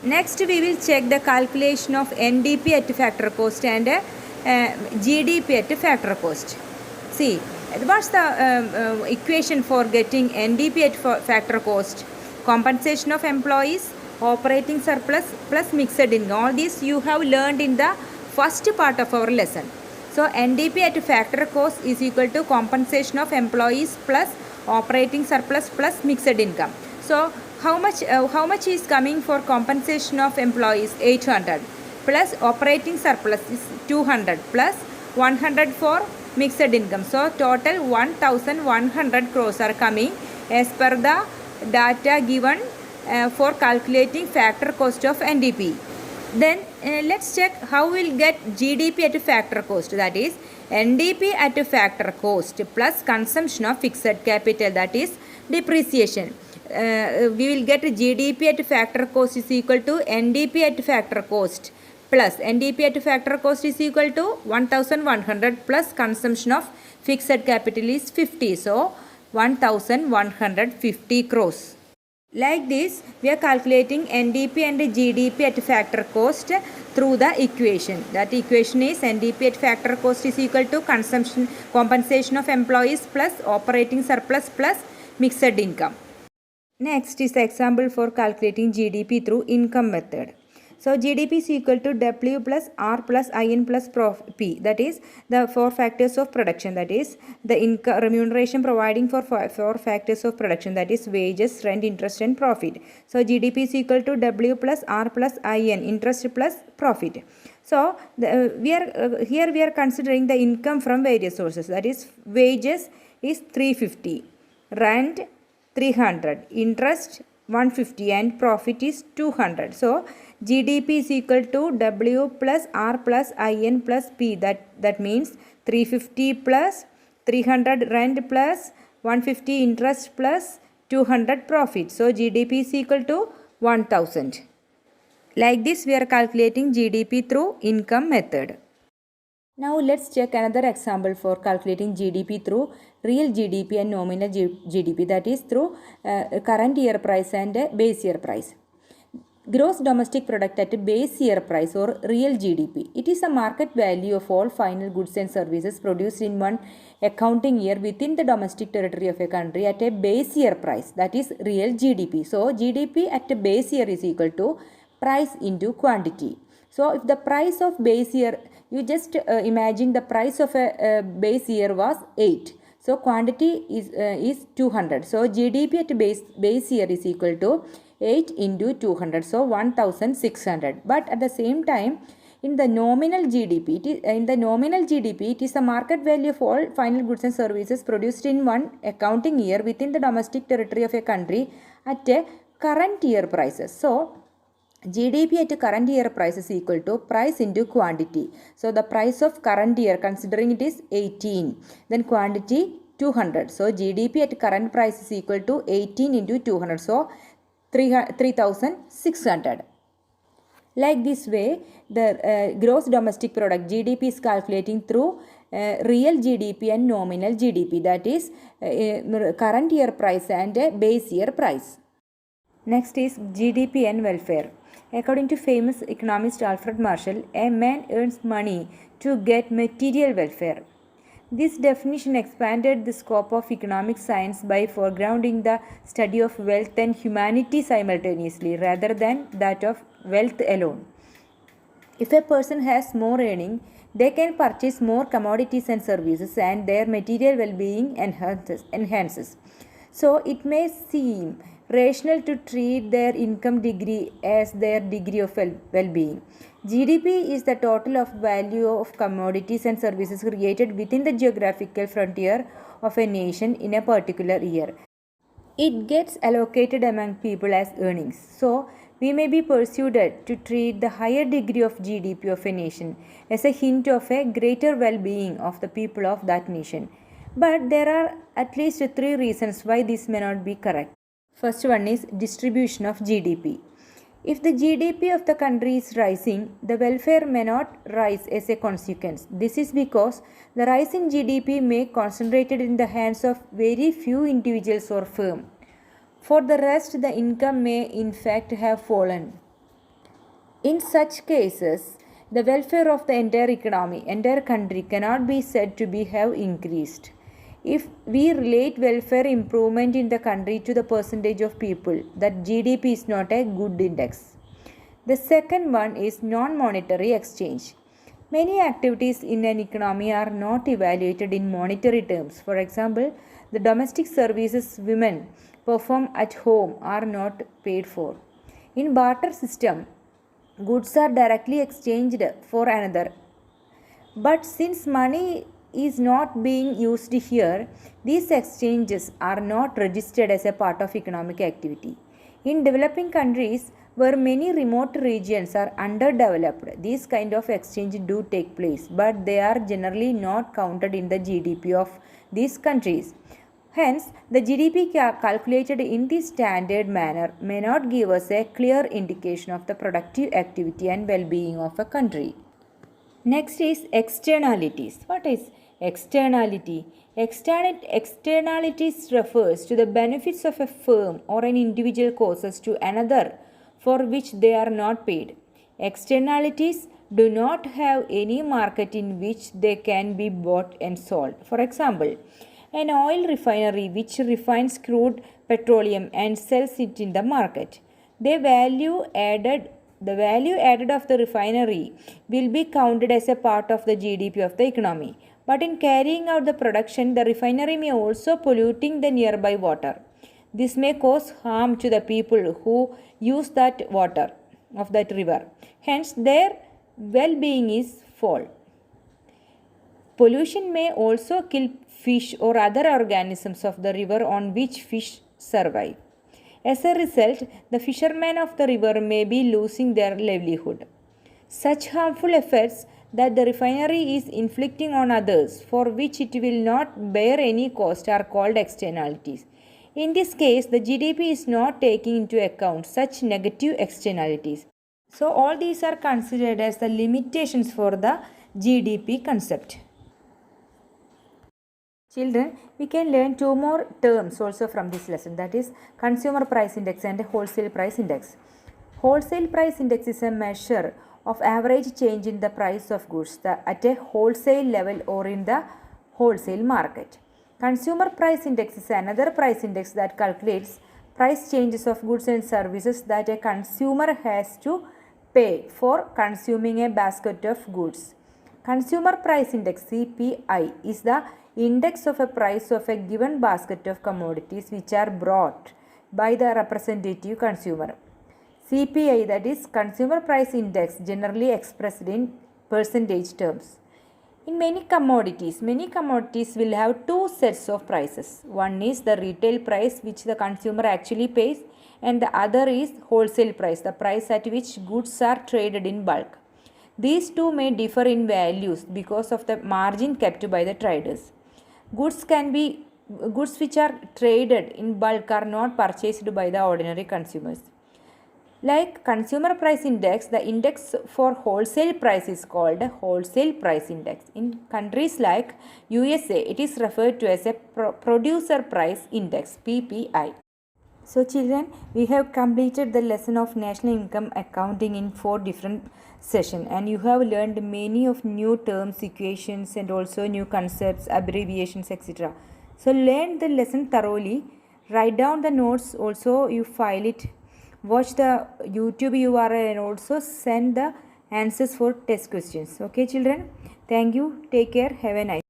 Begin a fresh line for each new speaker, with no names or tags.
Next we will check the calculation of NDP at factor cost and GDP at factor cost. See, what's the equation for getting NDP at factor cost? Compensation of employees, operating surplus plus mixed income. All these you have learned in the first part of our lesson. So NDP at factor cost is equal to compensation of employees plus operating surplus plus mixed income. So how much is coming for compensation of employees? 800 plus operating surplus is 200 plus 100 for mixed income. So total 1100 crores are coming as per the data given for calculating factor cost of NDP. Then let's check how we'll get GDP at factor cost, that is NDP at factor cost plus consumption of fixed capital, that is depreciation. We will get GDP at factor cost is equal to NDP at factor cost plus NDP at factor cost is equal to 1100 plus consumption of fixed capital is 50. So 1150 crores. Like this, we are calculating NDP and GDP at factor cost through the equation. That equation is NDP at factor cost is equal to compensation of employees plus operating surplus plus mixed income. Next is the example for calculating GDP through income method. So GDP is equal to W plus R plus IN plus P, that is the four factors of production, that is the income remuneration providing for four factors of production, that is wages, rent, interest and profit. So GDP is equal to W plus R plus IN, interest plus profit. So here we are considering the income from various sources, that is wages is 350, rent 300, interest 150 and profit is 200. So GDP is equal to W plus R plus IN plus P, that means 350 plus 300 rent plus 150 interest plus 200 profit. So GDP is equal to 1000. Like this we are calculating GDP through income method. Now let's check another example for calculating GDP through real GDP and nominal GDP, that is through current year price and base year price. Gross domestic product at base year price or real GDP. It is a market value of all final goods and services produced in one accounting year within the domestic territory of a country at a base year price, that is real GDP. So GDP at a base year is equal to price into quantity. So if the price of base year, you just imagine the price of a base year was 8. So quantity is 200. So GDP at base year is equal to 8 into 200. So 1600. But at the same time, in the nominal GDP, it is the market value of all final goods and services produced in one accounting year within the domestic territory of a country at a current year prices. So GDP at current year price is equal to price into quantity. So the price of current year, considering it is 18, then quantity 200. So GDP at current price is equal to 18 into 200. So 3600. Like this way, the gross domestic product GDP is calculating through real GDP and nominal GDP, that is current year price and base year price. Next is GDP and welfare. According to famous economist Alfred Marshall, a man earns money to get material welfare. This definition expanded the scope of economic science by foregrounding the study of wealth and humanity simultaneously rather than that of wealth alone. If a person has more earning, they can purchase more commodities and services and their material well-being enhances. So it may seem rational to treat their income degree as their degree of well-being. GDP is the total of value of commodities and services created within the geographical frontier of a nation in a particular year. It gets allocated among people as earnings. So we may be persuaded to treat the higher degree of GDP of a nation as a hint of a greater well-being of the people of that nation. But there are at least 3 reasons why this may not be correct. First one is distribution of GDP. If the GDP of the country is rising, the welfare may not rise as a consequence. This is because the rise in GDP may be concentrated in the hands of very few individuals or firms. For the rest, the income may in fact have fallen. In such cases, the welfare of the entire economy, entire country cannot be said to be have increased. If we relate welfare improvement in the country to the percentage of people, that GDP is not a good index. The second one is non-monetary exchange. Many activities in an economy are not evaluated in monetary terms. For example, the domestic services women perform at home are not paid for. In barter system, goods are directly exchanged for another. But since money is not being used here, these exchanges are not registered as a part of economic activity. In developing countries where many remote regions are underdeveloped, these kind of exchange do take place, but they are generally not counted in the GDP of these countries. Hence, the GDP calculated in this standard manner may not give us a clear indication of the productive activity and well-being of a country. Next is externalities. What is externality? Externalities refers to the benefits of a firm or an individual causes to another for which they are not paid. Externalities do not have any market in which they can be bought and sold. For example, an oil refinery which refines crude petroleum and sells it in the market. The value added of the refinery will be counted as a part of the GDP of the economy. But in carrying out the production, the refinery may also polluting the nearby water. This may cause harm to the people who use that water of that river. Hence, their well-being is fall. Pollution may also kill fish or other organisms of the river on which fish survive. As a result, the fishermen of the river may be losing their livelihood. Such harmful effects that the refinery is inflicting on others for which it will not bear any cost are called externalities. In this case, the GDP is not taking into account such negative externalities. So, all these are considered as the limitations for the GDP concept. Children, we can learn two more terms also from this lesson, that is consumer price index and wholesale price index. Wholesale price index is a measure of average change in the price of goods at a wholesale level or in the wholesale market. Consumer price index is another price index that calculates price changes of goods and services that a consumer has to pay for consuming a basket of goods. Consumer price index CPI is the index of a price of a given basket of commodities which are brought by the representative consumer. CPI, that is consumer price index, generally expressed in percentage terms. In many commodities will have two sets of prices. One is the retail price which the consumer actually pays, and the other is wholesale price, the price at which goods are traded in bulk. These two may differ in values because of the margin kept by the traders. Goods which are traded in bulk are not purchased by the ordinary consumers. Like consumer price index, the index for wholesale price is called wholesale price index. In countries like USA, it is referred to as a producer price index, PPI. So children, we have completed the lesson of national income accounting in 4 different sessions, and you have learned many of new terms, equations, and also new concepts, abbreviations, etc. So learn the lesson thoroughly, write down the notes, also you file it, watch the YouTube URL, and also send the answers for test questions. Okay children, thank you, take care, have a nice